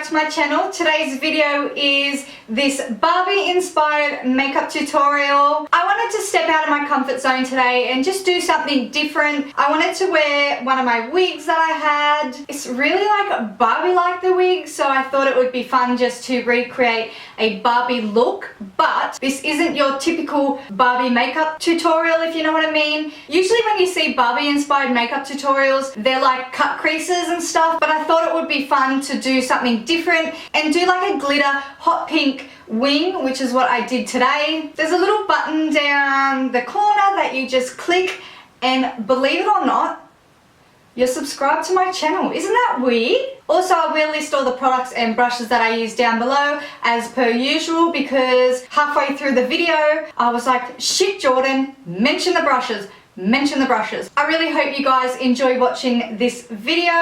to my channel. Today's video is this Barbie inspired makeup tutorial. I wanted to step out of my comfort zone today and just do something different. I wanted to wear one of my wigs that I had. It's really like Barbie like the wig, so I thought it would be fun just to recreate a Barbie look, but this isn't your typical Barbie makeup tutorial, if you know what I mean. Usually when you see Barbie inspired makeup tutorials, they're like cut creases and stuff, but I thought it would be fun to do something different and do like a glitter hot pink wing, which is what I did today. There's a little button down the corner that you just click, and believe it or not, you're subscribed to my channel. Isn't that weird? Also, I will list all the products and brushes that I use down below as per usual, because halfway through the video I was like, shit Jordan, mention the brushes. Mention the brushes. I really hope you guys enjoy watching this video.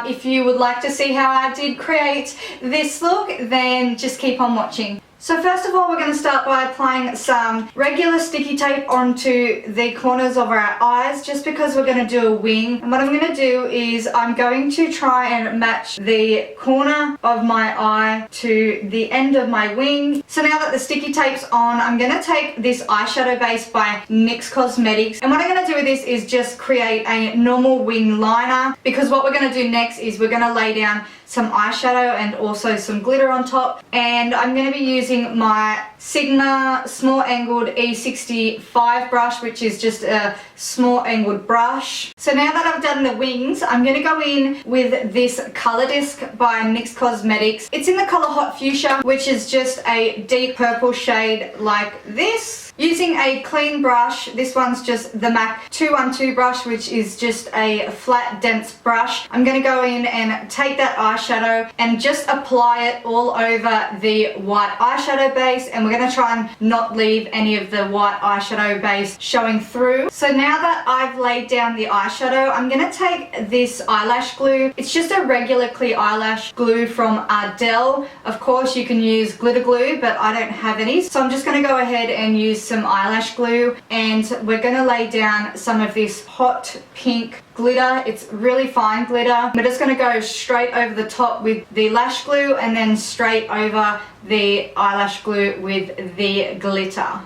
If you would like to see how I did create this look, then just keep on watching. So first of all, we're going to start by applying some regular sticky tape onto the corners of our eyes, just because we're going to do a wing. And what I'm going to do is I'm going to try and match the corner of my eye to the end of my wing. So now that the sticky tape's on, I'm going to take this eyeshadow base by NYX Cosmetics. And what I'm going to do with this is just create a normal wing liner, because what we're going to do next is we're going to lay down some eyeshadow and also some glitter on top. And I'm going to be using my Sigma small angled E65 brush, which is just a small angled brush. So now that I've done the wings, I'm going to go in with this color disc by NYX Cosmetics. It's in the color Hot Fuchsia, which is just a deep purple shade like this. Using a clean brush, this one's just the MAC 212 brush, which is just a flat dense brush. I'm going to go in and take that eyeshadow and just apply it all over the white eyeshadow base, and we're going to try and not leave any of the white eyeshadow base showing through. So now that I've laid down the eyeshadow, I'm going to take this eyelash glue. It's just a regular clear eyelash glue from Ardell. Of course you can use glitter glue, but I don't have any, so I'm just going to go ahead and use some eyelash glue, and we're going to lay down some of this hot pink glitter. It's really fine glitter. We're just going to go straight over the top with the lash glue and then straight over the eyelash glue with the glitter.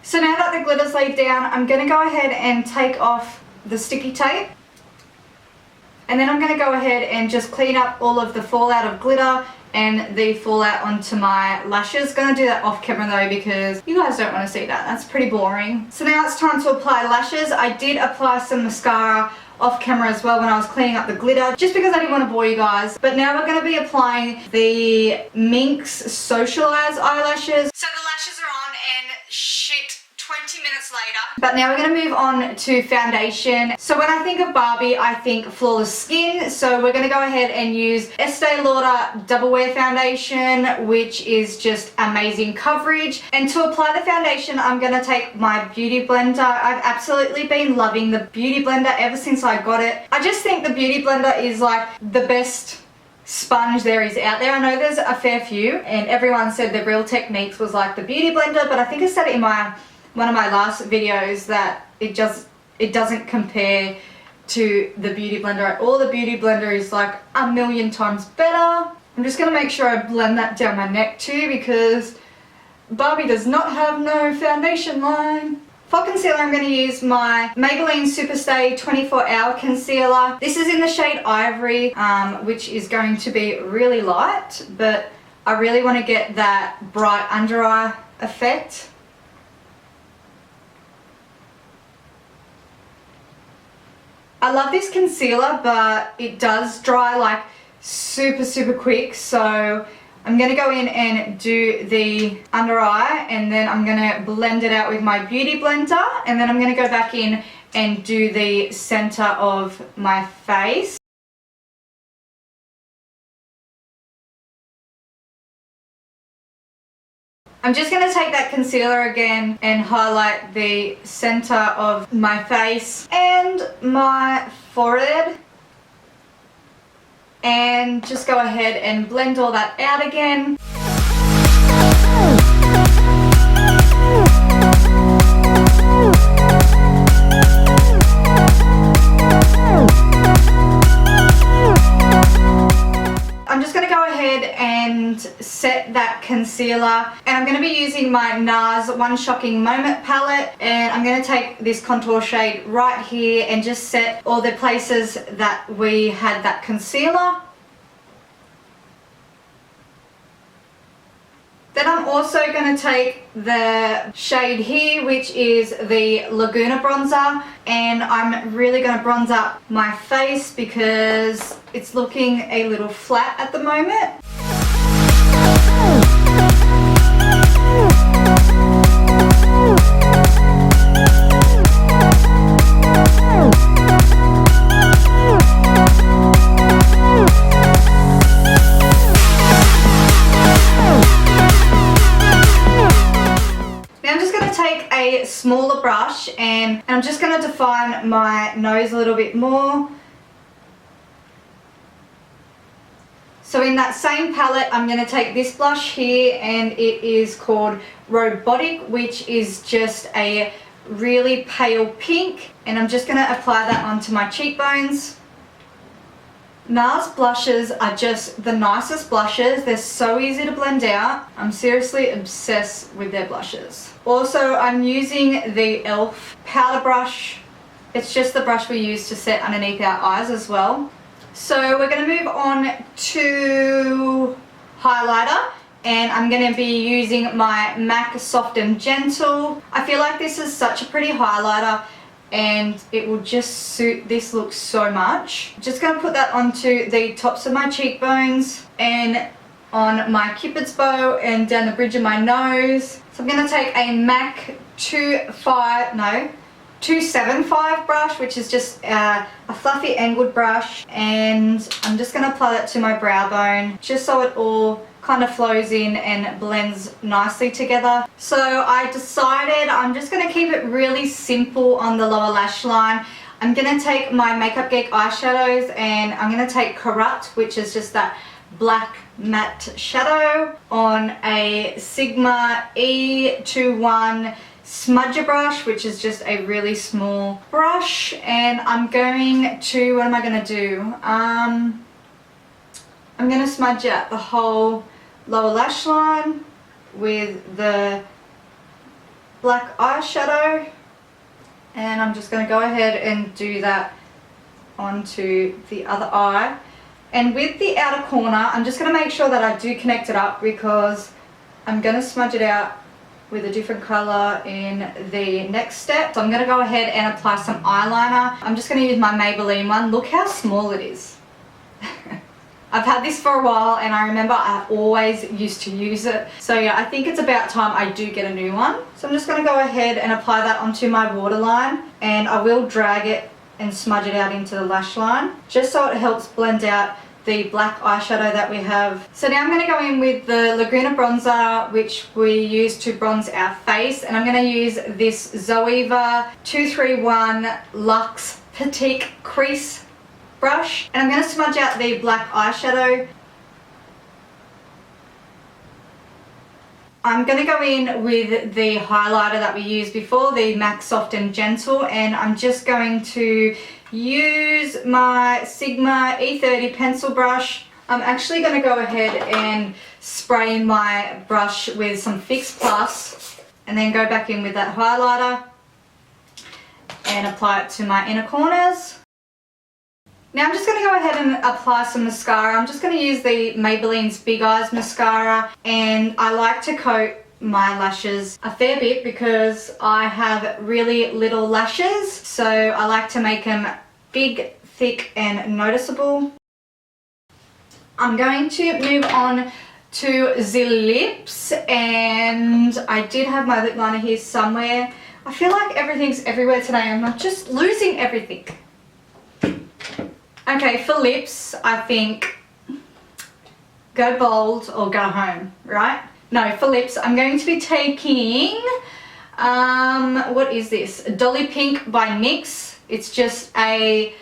So now that the glitter's laid down, I'm going to go ahead and take off the sticky tape, and then I'm going to go ahead and just clean up all of the fallout of glitter and the fallout onto my lashes. Gonna do that off camera though, because you guys don't want to see that. That's pretty boring. So now it's time to apply lashes. I did apply some mascara off camera as well when I was cleaning up the glitter, just because I didn't want to bore you guys. But now we're going to be applying the MINX Socialeyes eyelashes. So the lashes are on and shit, 20 minutes later. But now we're going to move on to foundation. So when I think of Barbie, I think flawless skin. So we're going to go ahead and use Estee Lauder Double Wear Foundation, which is just amazing coverage. And to apply the foundation, I'm going to take my Beauty Blender. I've absolutely been loving the Beauty Blender ever since I got it. I just think the Beauty Blender is like the best sponge there is out there. I know there's a fair few, and everyone said the Real Techniques was like the Beauty Blender, but I think I said it in one of my last videos that it doesn't compare to the Beauty Blender at all. The Beauty Blender is like a million times better. I'm just going to make sure I blend that down my neck too, because Barbie does not have no foundation line. For concealer, I'm going to use my Maybelline Superstay 24-Hour Concealer. This is in the shade Ivory, which is going to be really light, but I really want to get that bright under eye effect. I love this concealer, but it does dry like super quick, so I'm going to go in and do the under eye, and then I'm going to blend it out with my Beauty Blender, and then I'm going to go back in and do the center of my face. I'm just going to take that concealer again and highlight the center of my face and my forehead, and just go ahead and blend all that out again. that concealer, and I'm going to be using my Nars One Shocking Moment palette, and I'm going to take this contour shade right here and just set all the places that we had that concealer. Then I'm also going to take the shade here, which is the Laguna bronzer, and I'm really going to bronze up my face because it's looking a little flat at the moment. Smaller brush and I'm just going to define my nose a little bit more. So in that same palette I'm going to take this blush here, and it is called Robotic, which is just a really pale pink, and I'm just going to apply that onto my cheekbones. Nars blushes are just the nicest blushes. They're so easy to blend out. I'm seriously obsessed with their blushes. Also, I'm using the e.l.f. powder brush. It's just the brush we use to set underneath our eyes as well. So we're going to move on to highlighter, and I'm going to be using my MAC Soft and Gentle. I feel like this is such a pretty highlighter, and it will just suit this look so much. Just going to put that onto the tops of my cheekbones and on my cupid's bow and down the bridge of my nose. So I'm going to take a MAC 275 brush, which is just a fluffy angled brush, and I'm just going to apply that to my brow bone just so it all kind of flows in and blends nicely together. So I decided I'm just going to keep it really simple on the lower lash line. I'm going to take my Makeupgeek eyeshadows, and I'm going to take Corrupt, which is just that black matte shadow, on a Sigma E21 smudger brush, which is just a really small brush, and I'm going to, what am I going to do? I'm going to smudge out the whole lower lash line with the black eyeshadow, and I'm just going to go ahead and do that onto the other eye. And with the outer corner, I'm just going to make sure that I do connect it up, because I'm going to smudge it out with a different colour in the next step. So I'm going to go ahead and apply some eyeliner. I'm just going to use my Maybelline one. Look how small it is. I've had this for a while, and I remember I always used to use it. So yeah, I think it's about time I do get a new one. So I'm just going to go ahead and apply that onto my waterline, and I will drag it and smudge it out into the lash line, just so it helps blend out the black eyeshadow that we have. So now I'm going to go in with the Laguna bronzer, which we use to bronze our face, and I'm going to use this Zoeva 231 Luxe Petite Crease brush, and I'm going to smudge out the black eyeshadow. I'm going to go in with the highlighter that we used before, the MAC Soft and Gentle, and I'm just going to use my Sigma E30 pencil brush. I'm actually going to go ahead and spray my brush with some Fix Plus, and then go back in with that highlighter and apply it to my inner corners. Now I'm just going to go ahead and apply some mascara. I'm just going to use the Maybelline's Big Eyes mascara, and I like to coat my lashes a fair bit because I have really little lashes, so I like to make them big, thick and noticeable. I'm going to move on to the lips, and I did have my lip liner here somewhere. I feel like everything's everywhere today. I'm not just losing everything. Okay, for lips, I think go bold or go home, right? No, for lips, I'm going to be taking, what is this? Dolly Pink by MINX. It's just a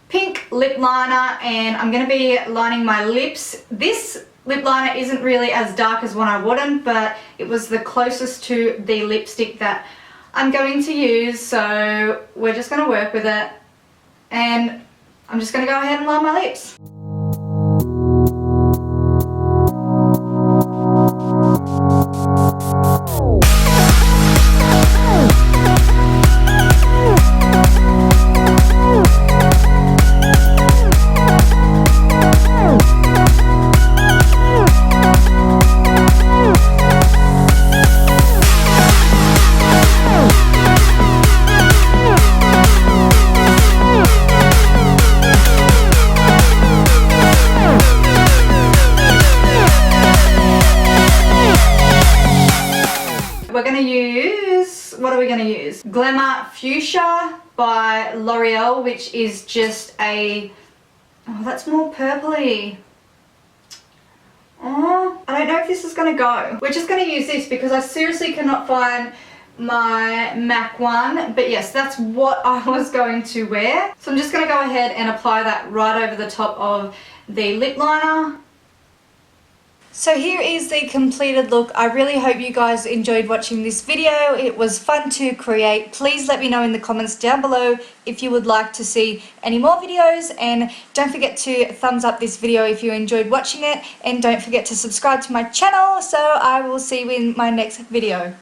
pink lip liner, and I'm going to be lining my lips. This lip liner isn't really as dark as one I wanted, but it was the closest to the lipstick that I'm going to use, so we're just going to work with it. And I'm just going to go ahead and line my lips. Fuchsia by Loreal, which is just a, oh, that's more purpley. Oh, I don't know if this is going to go. We're just going to use this because I seriously cannot find my MAC one. But yes, that's what I was going to wear. So I'm just going to go ahead and apply that right over the top of the lip liner. So here is the completed look. I really hope you guys enjoyed watching this video. It was fun to create. Please let me know in the comments down below if you would like to see any more videos, and don't forget to thumbs up this video if you enjoyed watching it, and don't forget to subscribe to my channel. So I will see you in my next video.